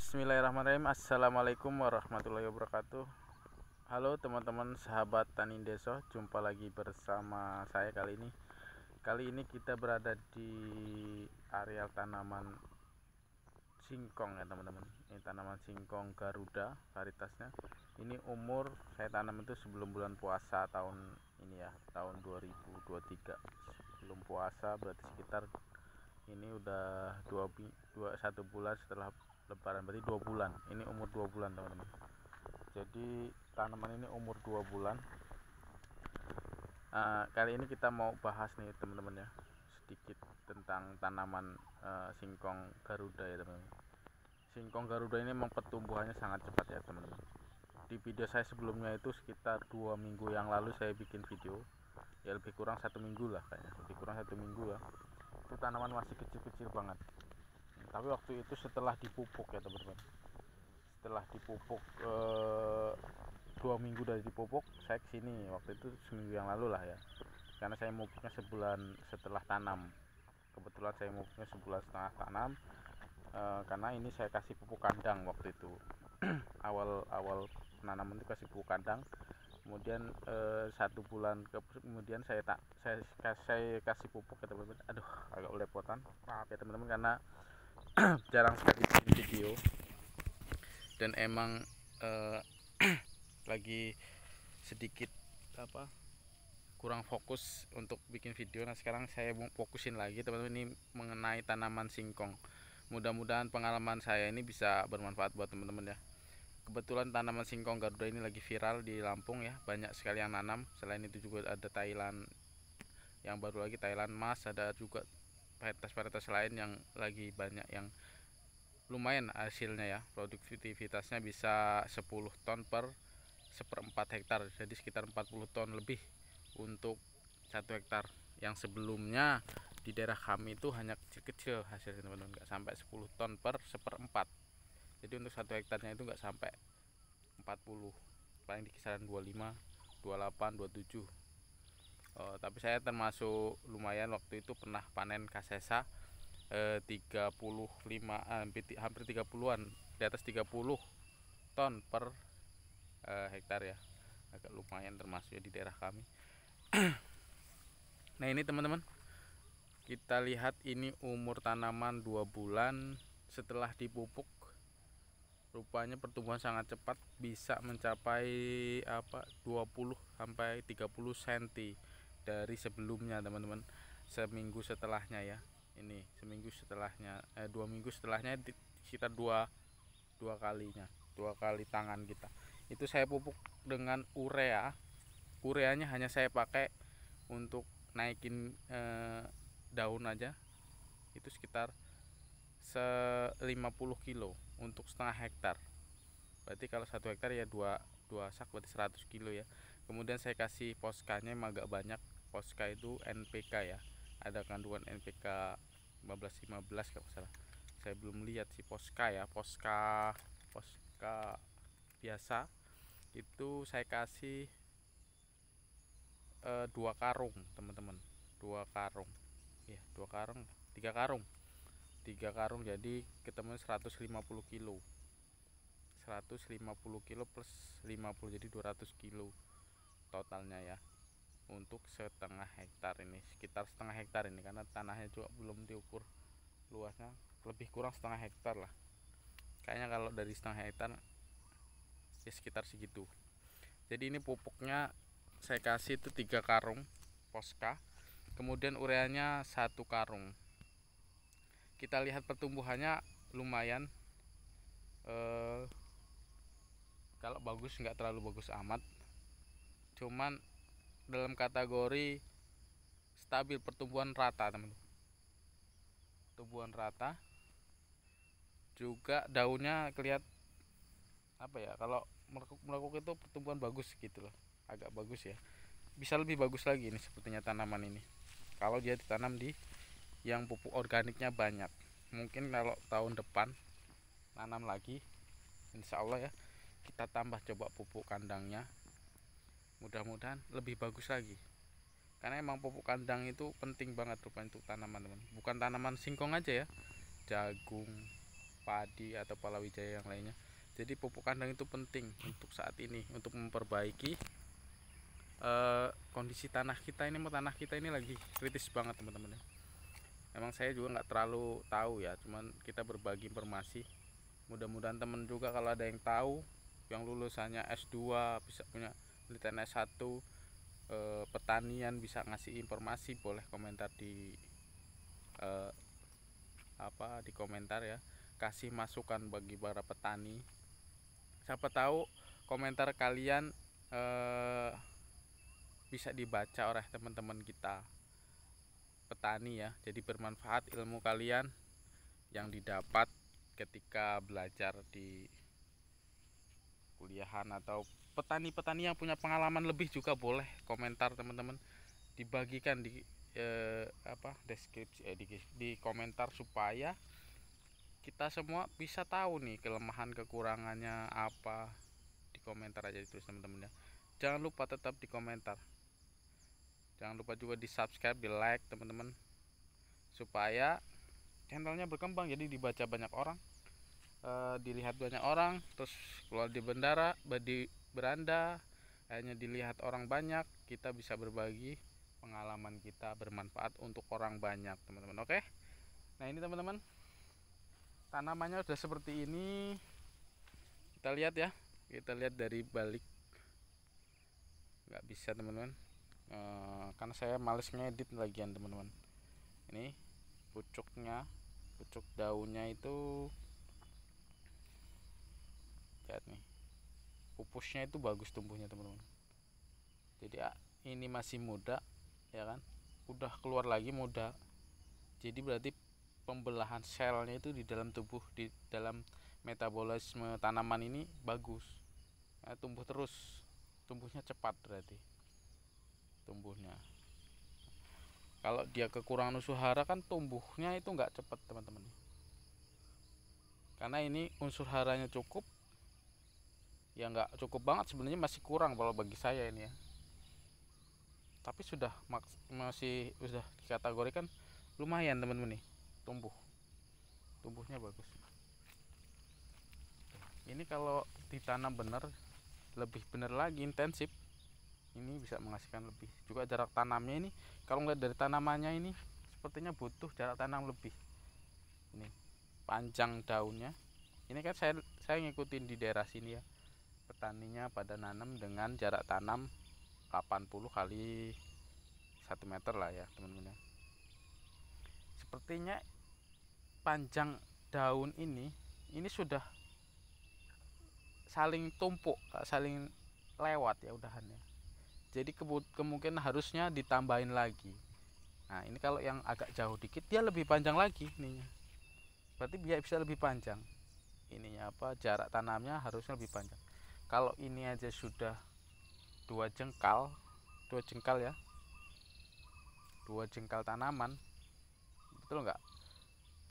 Bismillahirrahmanirrahim. Assalamualaikum warahmatullahi wabarakatuh. Halo teman-teman sahabat Tani Deso, jumpa lagi bersama saya kali ini. Kali ini kita berada di areal tanaman singkong ya teman-teman. Ini tanaman singkong Garuda varietasnya. Ini umur saya tanam itu sebelum bulan puasa tahun ini ya, tahun 2023. Sebelum puasa berarti sekitar ini udah 1 bulan setelah lebaran, berarti 2 bulan. Ini umur 2 bulan teman-teman. Jadi tanaman ini umur 2 bulan. Kali ini kita mau bahas nih teman-teman ya, sedikit tentang tanaman singkong Garuda ya teman-teman. Singkong Garuda ini memang pertumbuhannya sangat cepat ya teman-teman. Di video saya sebelumnya itu sekitar 2 minggu yang lalu saya bikin video, ya lebih kurang 1 minggu lah kayaknya, lebih kurang 1 minggu ya. Itu tanaman masih kecil-kecil banget. Tapi waktu itu setelah dipupuk ya teman-teman, setelah dipupuk 2 minggu dari dipupuk, saya kesini waktu itu seminggu yang lalu lah ya, karena saya mupuknya sebulan setelah tanam. Kebetulan saya mupuknya sebulan setengah tanam, karena ini saya kasih pupuk kandang waktu itu. awal penanaman itu kasih pupuk kandang, kemudian 1 bulan kemudian saya kasih pupuk ya teman-teman. Aduh, agak belepotan, maaf ya teman-teman, karena jarang sekali bikin video dan emang lagi sedikit kurang fokus untuk bikin video. Nah sekarang saya mau fokusin lagi teman-teman, ini mengenai tanaman singkong. Mudah-mudahan pengalaman saya ini bisa bermanfaat buat teman-teman ya. Kebetulan tanaman singkong Garuda ini lagi viral di Lampung ya, banyak sekali yang nanam. Selain itu juga ada Thailand, yang baru lagi Thailand Mas, ada juga varietas-varietas lain yang lagi banyak, yang lumayan hasilnya ya. Produktivitasnya bisa 10 ton per 1/4 hektar, jadi sekitar 40 ton lebih untuk 1 hektar. Yang sebelumnya di daerah kami itu hanya kecil-kecil hasilnya teman-teman, nggak sampai 10 ton per 1/4. Jadi untuk 1 hektarnya itu nggak sampai 40, paling di kisaran 25, 28, 27. Tapi saya termasuk lumayan, waktu itu pernah panen kasesa 35, hampir 30-an, di atas 30 ton per hektar ya, agak lumayan termasuk ya di daerah kami. Nah ini teman-teman, kita lihat ini umur tanaman 2 bulan setelah dipupuk. Rupanya pertumbuhan sangat cepat, bisa mencapai 20 sampai 30 cm dari sebelumnya teman-teman. Seminggu setelahnya ya, ini seminggu setelahnya, 2 minggu setelahnya, sekitar dua kalinya, 2 kali tangan kita. Itu saya pupuk dengan ureanya hanya saya pakai untuk naikin daun aja, itu sekitar 50 kilo untuk setengah hektar. Berarti kalau 1 hektar ya 2 sak, berarti 100 kilo ya. Kemudian saya kasih poskanya agak banyak. Poska itu NPK ya, ada kandungan NPK 15 kalau salah. Saya belum lihat sih poska ya, poska biasa itu saya kasih 2 karung teman-teman, 2 karung ya, 2 karung, 3 karung, 3 karung, jadi ketemu 150 kilo. 150 kilo plus 50, jadi 200 kilo totalnya ya, untuk setengah hektar ini, sekitar setengah hektar ini, karena tanahnya juga belum diukur luasnya, lebih kurang setengah hektar lah kayaknya. Kalau dari setengah hektar ya sekitar segitu. Jadi ini pupuknya saya kasih itu 3 karung poska, kemudian ureanya 1 karung. Kita lihat pertumbuhannya lumayan, kalau bagus nggak terlalu bagus amat, cuman dalam kategori stabil, pertumbuhan rata teman-teman, pertumbuhan rata. Juga daunnya kelihatan kalau melekuk itu pertumbuhan bagus gitu loh, agak bagus ya. Bisa lebih bagus lagi ini sepertinya tanaman ini kalau dia ditanam di yang pupuk organiknya banyak. Mungkin kalau tahun depan nanam lagi, insya Allah ya, kita tambah coba pupuk kandangnya, mudah-mudahan lebih bagus lagi. Karena emang pupuk kandang itu penting banget rupanya untuk tanaman teman, bukan tanaman singkong aja ya, jagung, padi atau palawija yang lainnya. Jadi pupuk kandang itu penting untuk saat ini, untuk memperbaiki kondisi tanah kita ini. Tanah kita ini lagi kritis banget teman-teman ya. Emang saya juga nggak terlalu tahu ya, cuman kita berbagi informasi. Mudah-mudahan teman juga kalau ada yang tahu, yang lulusannya S2 bisa punya penelitian S1 pertanian, bisa ngasih informasi, boleh komentar di di komentar ya, kasih masukan bagi para petani. Siapa tahu komentar kalian bisa dibaca oleh teman-teman kita petani ya, jadi bermanfaat ilmu kalian yang didapat ketika belajar di kuliahan, atau petani-petani yang punya pengalaman lebih juga boleh komentar teman-teman, dibagikan di deskripsi di komentar, supaya kita semua bisa tahu nih kelemahan kekurangannya apa. Di komentar aja ditulis teman-teman ya. Jangan lupa tetap di komentar, jangan lupa juga di subscribe, di like teman-teman, supaya channelnya berkembang, jadi dibaca banyak orang, dilihat banyak orang, terus keluar di beranda hanya dilihat orang banyak. Kita bisa berbagi pengalaman kita, bermanfaat untuk orang banyak teman-teman. Oke, nah ini teman-teman, tanamannya sudah seperti ini. Kita lihat ya, kita lihat dari balik, nggak bisa teman-teman, karena saya males ngedit lagian teman-teman. Ini pucuknya, pucuk daunnya itu lihat nih, pupusnya itu bagus tumbuhnya teman-teman. Jadi ini masih muda ya kan, udah keluar lagi muda, jadi berarti pembelahan selnya itu di dalam tubuh, di dalam metabolisme tanaman ini bagus ya, tumbuh terus, tumbuhnya cepat berarti tumbuhnya. Kalau dia kekurangan unsur hara kan tumbuhnya itu nggak cepat teman-teman, karena ini unsur haranya cukup ya, nggak cukup banget sebenarnya, masih kurang kalau bagi saya ini ya, tapi sudah sudah dikategorikan lumayan teman-teman nih, tumbuhnya bagus. Ini kalau ditanam benar, lebih benar lagi, intensif, ini bisa menghasilkan lebih. Juga jarak tanamnya ini, kalau ngeliat dari tanamannya ini sepertinya butuh jarak tanam lebih. Ini panjang daunnya, ini kan saya ngikutin di daerah sini ya, petaninya pada nanam dengan jarak tanam 80 kali 1 meter lah ya teman-teman ya. Sepertinya panjang daun ini sudah saling tumpuk, saling lewat ya udahannya. Jadi kemungkinan harusnya ditambahin lagi. Nah ini kalau yang agak jauh dikit dia lebih panjang lagi ininya, berarti biar bisa lebih panjang ininya, jarak tanamnya harusnya lebih panjang. Kalau ini aja sudah 2 jengkal ya, 2 jengkal tanaman, betul nggak?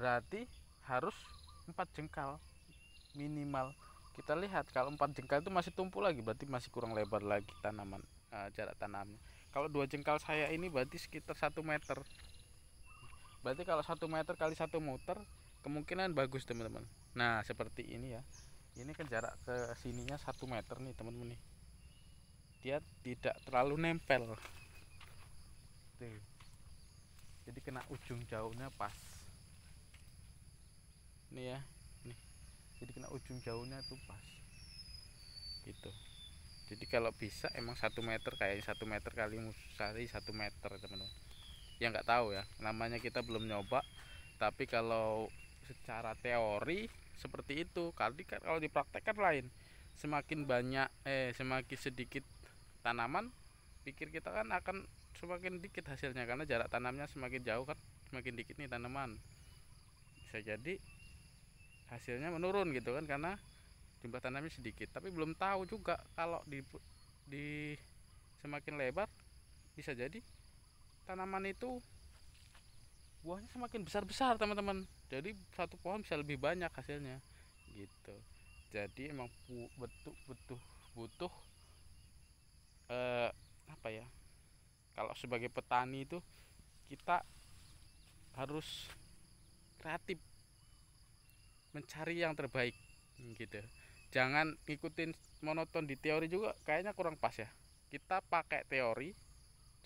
Berarti harus 4 jengkal minimal. Kita lihat kalau 4 jengkal itu masih tumpul lagi, berarti masih kurang lebar lagi tanaman, jarak tanamnya. Kalau 2 jengkal saya ini berarti sekitar 1 meter. Berarti kalau 1 meter kali 1 meter kemungkinan bagus teman-teman. Nah seperti ini ya, ini kan jarak ke sininya 1 meter nih teman-teman nih, dia tidak terlalu nempel tuh, jadi kena ujung jauhnya pas nih ya, nih, jadi kena ujung jauhnya tuh pas gitu. Jadi kalau bisa emang 1 meter, kayak 1 meter kali musari 1 meter teman-teman ya, nggak tahu ya, namanya kita belum nyoba, tapi kalau secara teori seperti itu. Kali kan kalau dipraktekkan lain, semakin banyak semakin sedikit tanaman, pikir kita kan akan semakin dikit hasilnya, karena jarak tanamnya semakin jauh kan semakin dikit nih tanaman, bisa jadi hasilnya menurun gitu kan, karena jumlah tanamnya sedikit. Tapi belum tahu juga kalau di semakin lebar bisa jadi tanaman itu buahnya semakin besar-besar teman-teman, jadi satu pohon bisa lebih banyak hasilnya gitu. Jadi emang butuh apa ya, kalau sebagai petani itu kita harus kreatif, mencari yang terbaik gitu. Jangan ikutin monoton di teori juga, kayaknya kurang pas ya. Kita pakai teori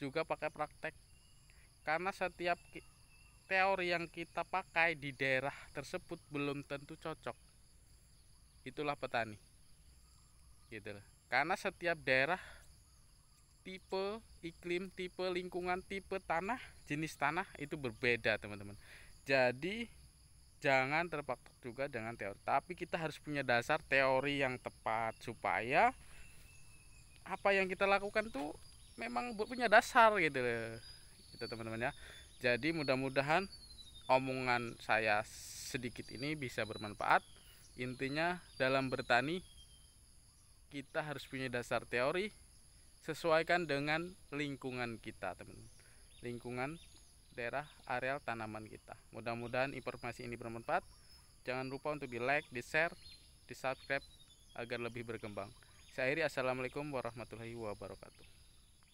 juga pakai praktek, karena setiap teori yang kita pakai di daerah tersebut belum tentu cocok. Itulah petani gitu loh. Karena setiap daerah, tipe iklim, tipe lingkungan, tipe tanah, jenis tanah itu berbeda teman-teman. Jadi jangan terpaku juga dengan teori, tapi kita harus punya dasar teori yang tepat supaya apa yang kita lakukan tuh memang punya dasar gitu loh. Gitu teman-teman ya. Jadi mudah-mudahan omongan saya sedikit ini bisa bermanfaat. Intinya dalam bertani kita harus punya dasar teori, sesuaikan dengan lingkungan kita teman-teman, lingkungan daerah areal tanaman kita. Mudah-mudahan informasi ini bermanfaat. Jangan lupa untuk di like, di share, di subscribe agar lebih berkembang. Saya akhiri, assalamualaikum warahmatullahi wabarakatuh.